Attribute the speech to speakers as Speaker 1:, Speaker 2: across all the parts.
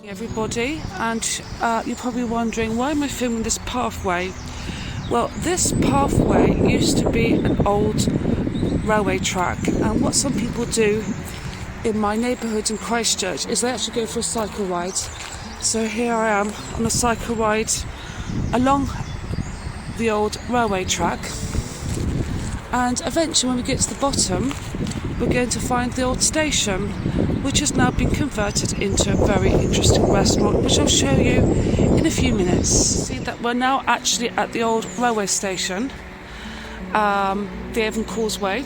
Speaker 1: Everybody, and you're probably wondering, why am I filming this pathway? Well, this pathway used to be an old railway track, and what some people do in my neighbourhood in Christchurch is they actually go for a cycle ride. So here I am on a cycle ride along the old railway track, and eventually when we get to the bottom we're going to find the old station, which has now been converted into a very interesting restaurant, which I'll show you in a few minutes. See that we're now actually at the old railway station, the Avon Causeway,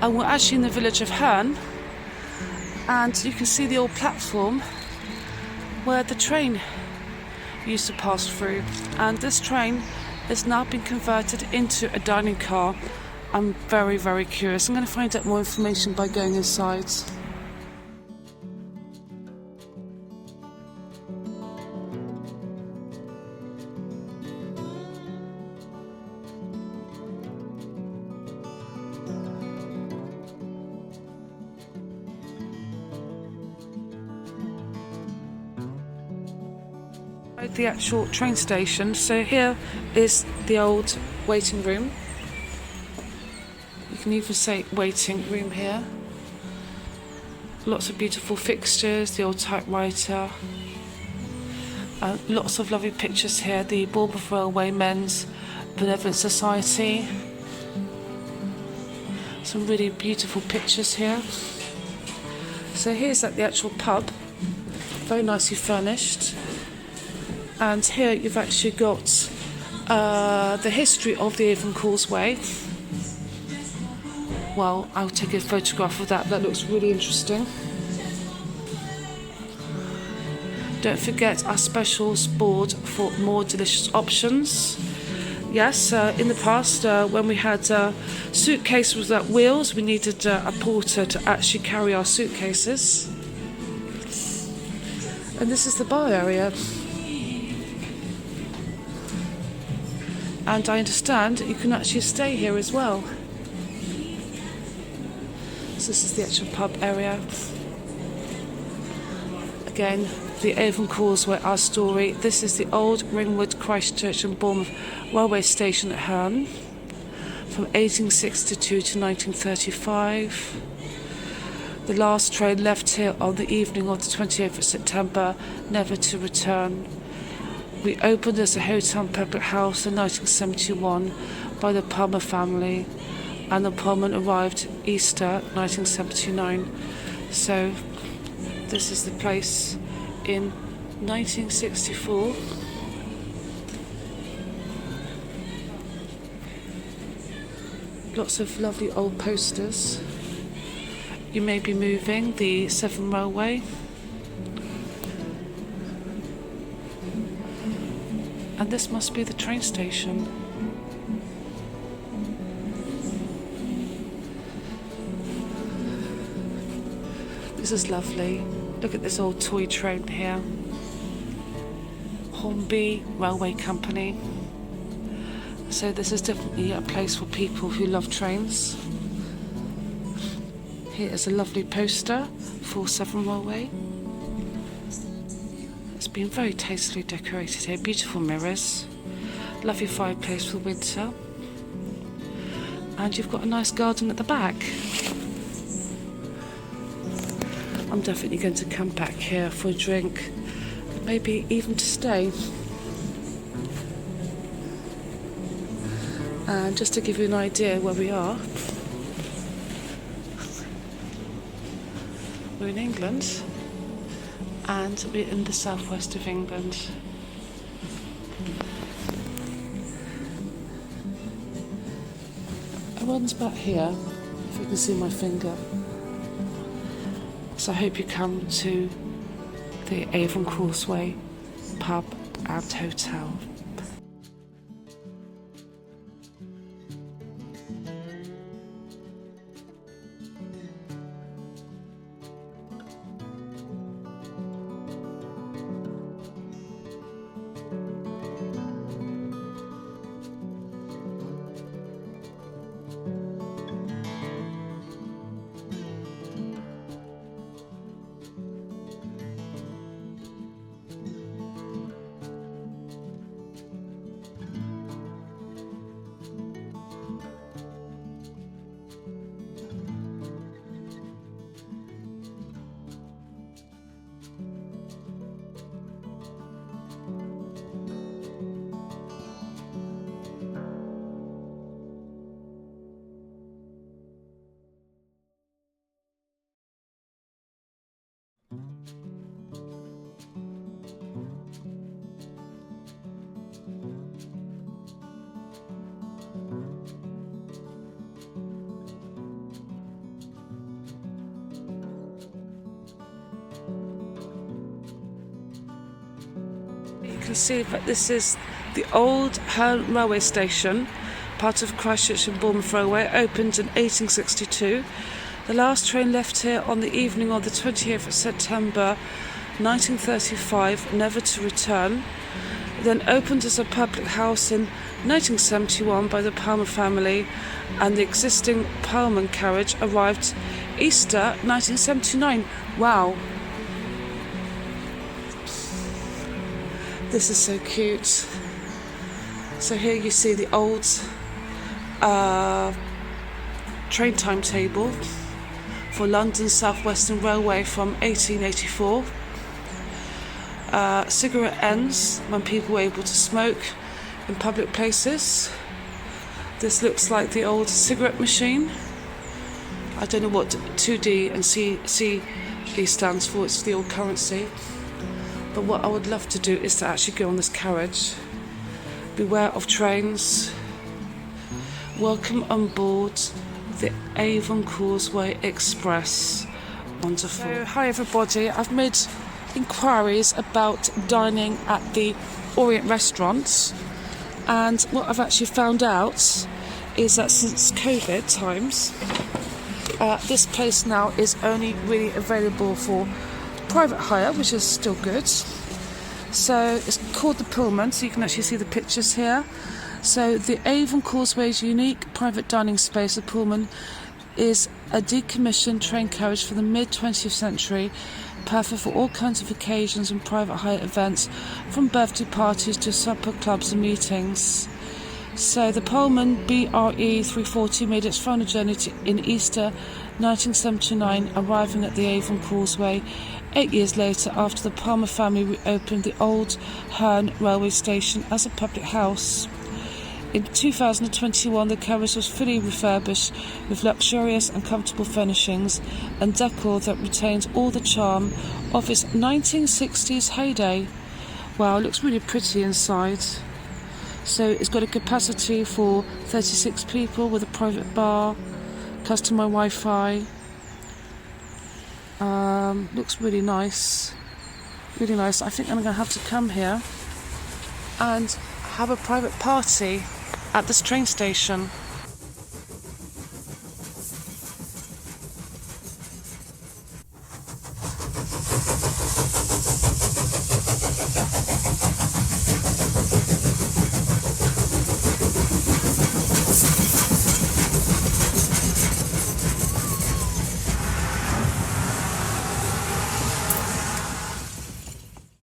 Speaker 1: and we're actually in the village of Herne, and you can see the old platform where the train used to pass through, and this train has now been converted into a dining car. I'm very, very curious. I'm going to find out more information by going inside. The actual train station. So here is the old waiting room. You can even say waiting room here. Lots of beautiful fixtures, the old typewriter. Lots of lovely pictures here. The Bournemouth Railway Men's Benevolent Society. Some really beautiful pictures here. So here's at the actual pub, very nicely furnished. And here you've actually got the history of the Avon Causeway. Well, I'll take a photograph of that. That looks really interesting. Don't forget our specials board for more delicious options. Yes, in the past, when we had suitcases without wheels, we needed a porter to actually carry our suitcases. And this is the bar area. And I understand you can actually stay here as well. So this is the actual pub area. Again, the Avon Causeway, our story. This is the old Ringwood, Christchurch and Bournemouth railway station at Herne from 1862 to 1935. The last train left here on the evening of the 28th of September, never to return. We opened as a hotel and public house in 1971 by the Palmer family, and the Pullman arrived Easter 1979. So this is the place in 1964. Lots of lovely old posters. You may be moving the Severn Railway. And this must be the train station. This is lovely. Look at this old toy train here. Hornby Railway Company. So this is definitely a place for people who love trains. Here is a lovely poster for Severn Railway. It's been very tastefully decorated here. Beautiful mirrors. Lovely fireplace for winter. And you've got a nice garden at the back. I'm definitely going to come back here for a drink. Maybe even to stay. And just to give you an idea where we are. We're in England. And we're in the southwest of England. It runs back here, if you can see my finger. So I hope you come to the Avon Causeway pub and hotel. can see that this is the old Herne railway station, part of Christchurch and Bournemouth Railway, opened in 1862. The last train left here on the evening of the 28th of September 1935, never to return. Then opened as a public house in 1971 by the Palmer family, and the existing Pullman carriage arrived Easter 1979. Wow. This is so cute. So here you see the old train timetable for London South Western Railway from 1884. Cigarette ends when people were able to smoke in public places. This looks like the old cigarette machine. I don't know what 2D and CD stands for, it's the old currency. But what I would love to do is to actually go on this carriage. Beware of trains. Welcome on board the Avon Causeway Express. Wonderful. So, hi everybody, I've made inquiries about dining at the Orient restaurants, and what I've actually found out is that since COVID times, this place now is only really available for private hire, which is still good. So it's called the Pullman, so you can actually see the pictures here. So the Avon Causeway's unique private dining space, the Pullman, is a decommissioned train carriage for the mid-20th century, perfect for all kinds of occasions and private hire events, from birthday parties to supper clubs and meetings. So the Pullman BRE 340 made its final journey in Easter 1979, arriving at the Avon Causeway 8 years later after the Palmer family reopened the old Herne railway station as a public house. In 2021, the carriage was fully refurbished with luxurious and comfortable furnishings and decor that retains all the charm of its 1960s heyday. Wow, it looks really pretty inside. So it's got a capacity for 36 people with a private bar, customer Wi-Fi. Looks really nice. Really nice. I think I'm going to have to come here and have a private party at this train station.